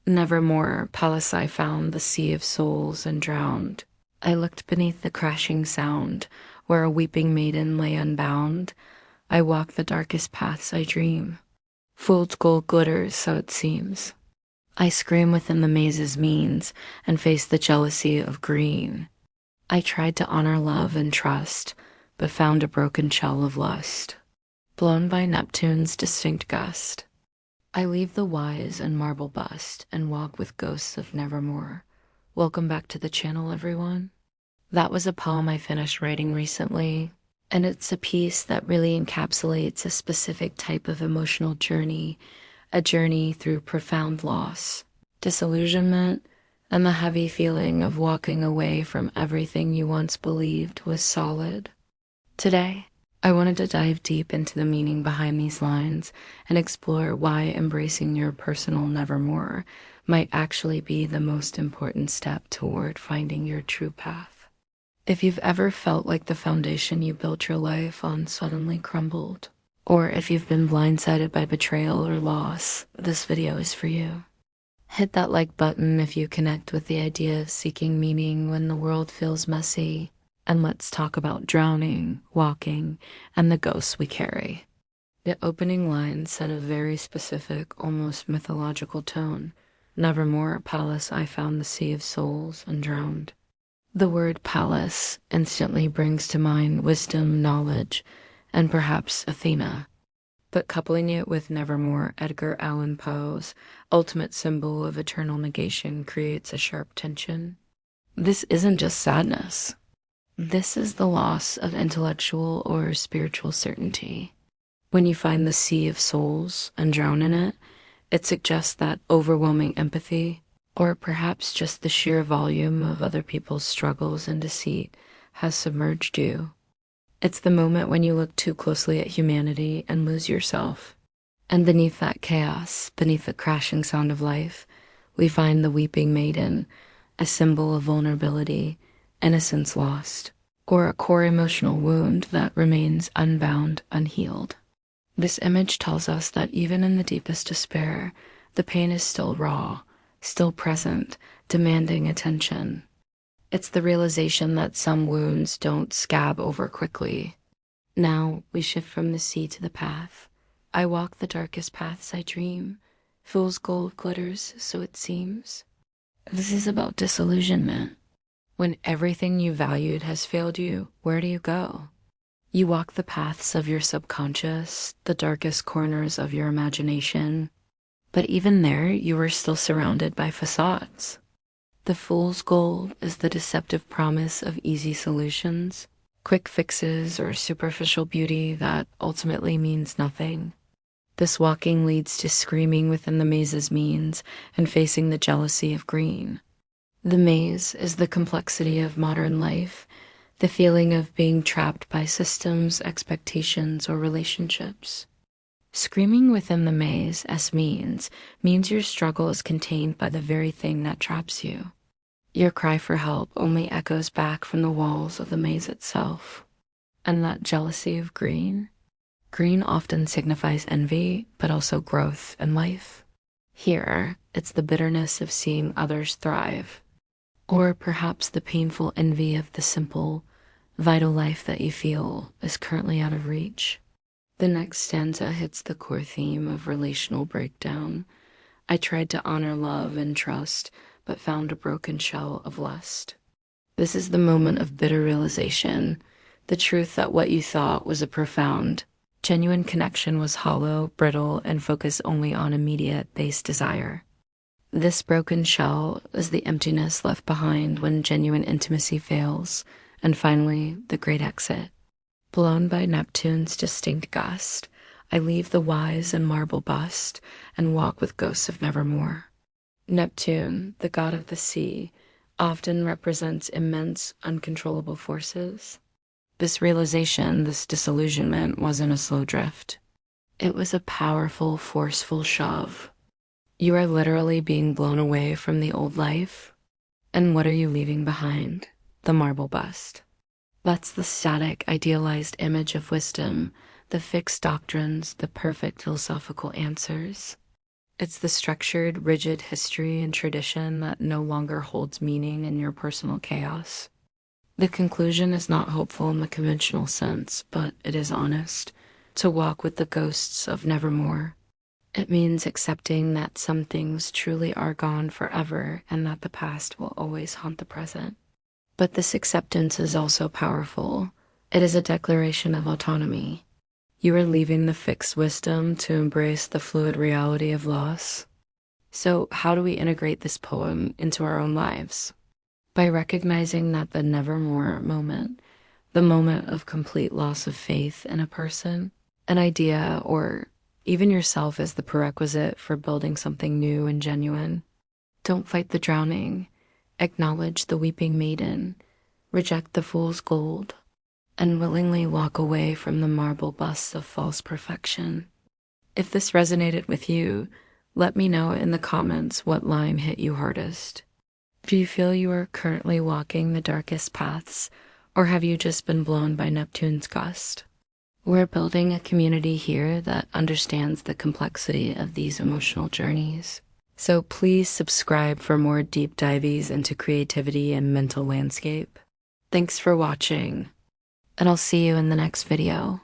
Nevermore, Pallas I found the sea of souls and drowned. I looked beneath the crashing sound, where a weeping maiden lay unbound. I walk the darkest paths I dream. Fool's gold glitters, so it seems. I scream within the maze's means and face the jealousy of green. I tried to honor love and trust, but found a broken shell of lust, blown by Neptune's distinct gust. I leave the wise and marble bust and walk with ghosts of Nevermore. Welcome back to the channel, everyone. That was a poem I finished writing recently, and it's a piece that really encapsulates a specific type of emotional journey, a journey through profound loss, disillusionment, and the heavy feeling of walking away from everything you once believed was solid. Today, I wanted to dive deep into the meaning behind these lines and explore why embracing your personal nevermore might actually be the most important step toward finding your true path. If you've ever felt like the foundation you built your life on suddenly crumbled, or if you've been blindsided by betrayal or loss, this video is for you. Hit that like button if you connect with the idea of seeking meaning when the world feels messy. And let's talk about drowning, walking, and the ghosts we carry. The opening line set a very specific, almost mythological tone. Nevermore, Pallas, I found the sea of souls and drowned. The word Pallas instantly brings to mind wisdom, knowledge, and perhaps Athena. But coupling it with Nevermore, Edgar Allan Poe's ultimate symbol of eternal negation creates a sharp tension. This isn't just sadness. This is the loss of intellectual or spiritual certainty. When you find the sea of souls and drown in it, it suggests that overwhelming empathy, or perhaps just the sheer volume of other people's struggles and deceit, has submerged you. It's the moment when you look too closely at humanity and lose yourself. And beneath that chaos, beneath the crashing sound of life, we find the weeping maiden, a symbol of vulnerability, innocence lost, or a core emotional wound that remains unbound, unhealed. This image tells us that even in the deepest despair, the pain is still raw, still present, demanding attention. It's the realization that some wounds don't scab over quickly. Now we shift from the sea to the path. I walk the darkest paths I dream. Fool's gold glitters, so it seems. This is about disillusionment. When everything you valued has failed you, where do you go? You walk the paths of your subconscious, the darkest corners of your imagination. But even there, you are still surrounded by facades. The fool's gold is the deceptive promise of easy solutions, quick fixes, or superficial beauty that ultimately means nothing. This walking leads to screaming within the maze's means and facing the jealousy of green. The maze is the complexity of modern life, the feeling of being trapped by systems, expectations, or relationships. Screaming within the maze as means your struggle is contained by the very thing that traps you. Your cry for help only echoes back from the walls of the maze itself. And that jealousy of green? Green often signifies envy, but also growth and life. Here, it's the bitterness of seeing others thrive. Or perhaps the painful envy of the simple, vital life that you feel is currently out of reach. The next stanza hits the core theme of relational breakdown. I tried to honor love and trust, but found a broken shell of lust. This is the moment of bitter realization, the truth that what you thought was a profound, genuine connection was hollow, brittle, and focused only on immediate base desire. This broken shell is the emptiness left behind when genuine intimacy fails, and finally, the great exit. Blown by Neptune's distinct gust, I leave the wise and marble bust and walk with ghosts of Nevermore. Neptune, the god of the sea, often represents immense, uncontrollable forces. This realization, this disillusionment, wasn't a slow drift. It was a powerful, forceful shove. You are literally being blown away from the old life. And what are you leaving behind? The marble bust. That's the static, idealized image of wisdom, the fixed doctrines, the perfect philosophical answers. It's the structured, rigid history and tradition that no longer holds meaning in your personal chaos. The conclusion is not hopeful in the conventional sense, but it is honest. To walk with the ghosts of Nevermore. It means accepting that some things truly are gone forever and that the past will always haunt the present. But this acceptance is also powerful. It is a declaration of autonomy. You are leaving the fixed wisdom to embrace the fluid reality of loss. So, how do we integrate this poem into our own lives? By recognizing that the nevermore moment, the moment of complete loss of faith in a person, an idea, or even yourself, is the prerequisite for building something new and genuine. Don't fight the drowning. Acknowledge the weeping maiden. Reject the fool's gold. And willingly walk away from the marble busts of false perfection. If this resonated with you, let me know in the comments what line hit you hardest. Do you feel you are currently walking the darkest paths, or have you just been blown by Neptune's gust? We're building a community here that understands the complexity of these emotional journeys. So please subscribe for more deep dives into creativity and mental landscape. Thanks for watching, and I'll see you in the next video.